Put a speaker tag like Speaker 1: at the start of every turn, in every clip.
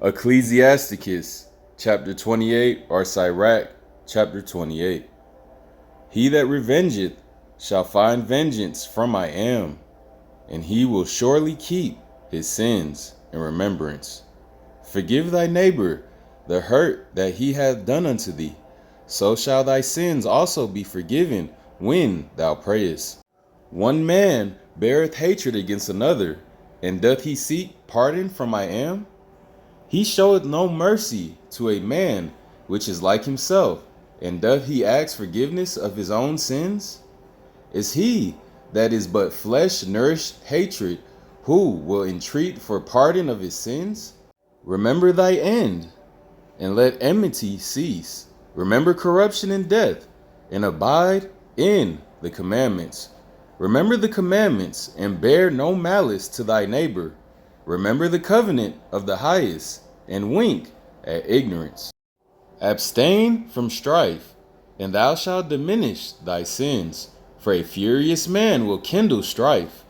Speaker 1: Ecclesiasticus, chapter 28, or Sirach, chapter 28. He that revengeth shall find vengeance from I am, and he will surely keep his sins in remembrance. Forgive thy neighbor the hurt that he hath done unto thee, so shall thy sins also be forgiven when thou prayest. One man beareth hatred against another, and doth he seek pardon from I am? He showeth no mercy to a man which is like himself, and doth he ask forgiveness of his own sins? Is he that is but flesh nourished hatred, who will entreat for pardon of his sins? Remember thy end, and let enmity cease. Remember corruption and death, and abide in the commandments. Remember the commandments, and bear no malice to thy neighbor. Remember the covenant of the highest, and wink at ignorance. Abstain from strife, and thou shalt diminish thy sins. For a furious man will kindle strife.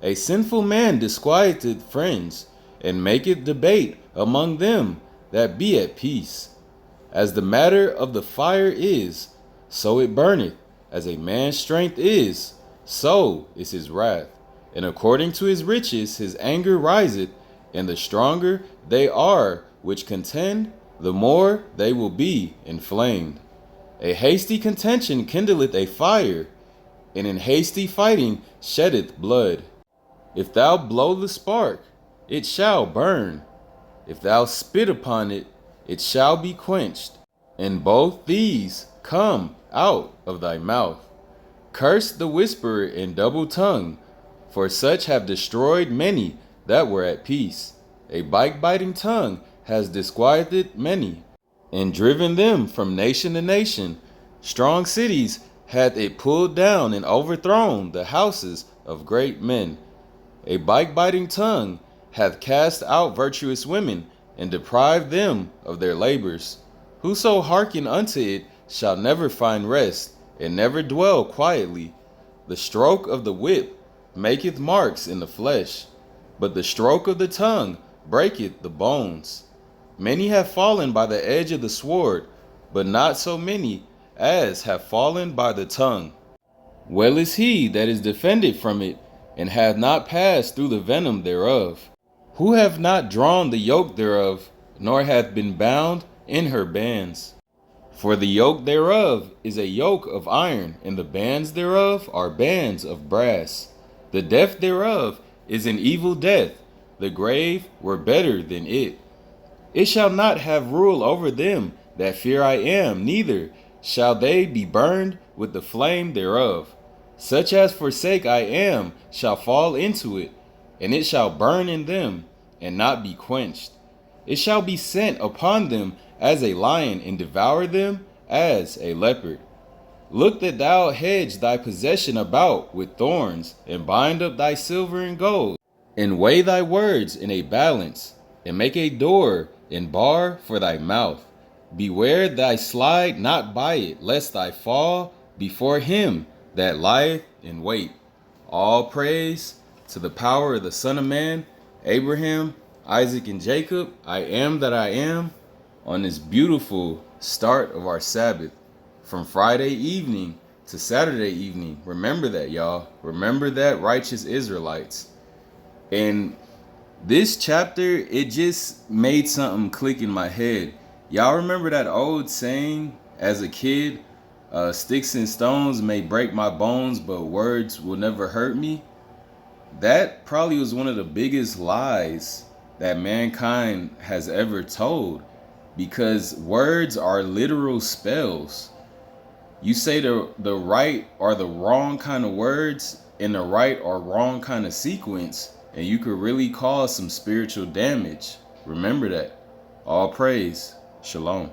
Speaker 1: A sinful man disquieteth friends, and maketh debate among them that be at peace. As the matter of the fire is, so it burneth. As a man's strength is, so is his wrath. And according to his riches his anger riseth, and the stronger they are which contend, the more they will be inflamed. A hasty contention kindleth a fire, and in hasty fighting sheddeth blood. If thou blow the spark, it shall burn. If thou spit upon it, it shall be quenched. And both these come out of thy mouth. Curse the whisperer and double tongue, for such have destroyed many that were at peace. A bite-biting tongue has disquieted many, and driven them from nation to nation. Strong cities hath it pulled down, and overthrown the houses of great men. A bite-biting tongue hath cast out virtuous women, and deprived them of their labors. Whoso hearken unto it shall never find rest, and never dwell quietly. The stroke of the whip maketh marks in the flesh, but the stroke of the tongue breaketh the bones. Many have fallen by the edge of the sword, but not so many as have fallen by the tongue. Well is he that is defended from it, and hath not passed through the venom thereof. Who have not drawn the yoke thereof, nor hath been bound in her bands. For the yoke thereof is a yoke of iron, and the bands thereof are bands of brass. The death thereof is an evil death, the grave were better than it. It shall not have rule over them that fear I am, neither shall they be burned with the flame thereof. Such as forsake I am shall fall into it, and it shall burn in them, and not be quenched. It shall be sent upon them as a lion, and devour them as a leopard. Look that thou hedge thy possession about with thorns, and bind up thy silver and gold, and weigh thy words in a balance, and make a door and bar for thy mouth. Beware thy slide not by it, lest thy fall before him that lieth in wait. All praise to the power of the Son of Man, Abraham, Isaac, and Jacob. I am that I am, on this beautiful start of our Sabbath, from Friday evening to Saturday evening. Remember that, y'all. Remember that, righteous Israelites. And this chapter, it just made something click in my head. Y'all remember that old saying as a kid, sticks and stones may break my bones, but words will never hurt me? That probably was one of the biggest lies that mankind has ever told, because words are literal spells. You say the right or the wrong kind of words in the right or wrong kind of sequence, and you could really cause some spiritual damage. Remember that. All praise. Shalom.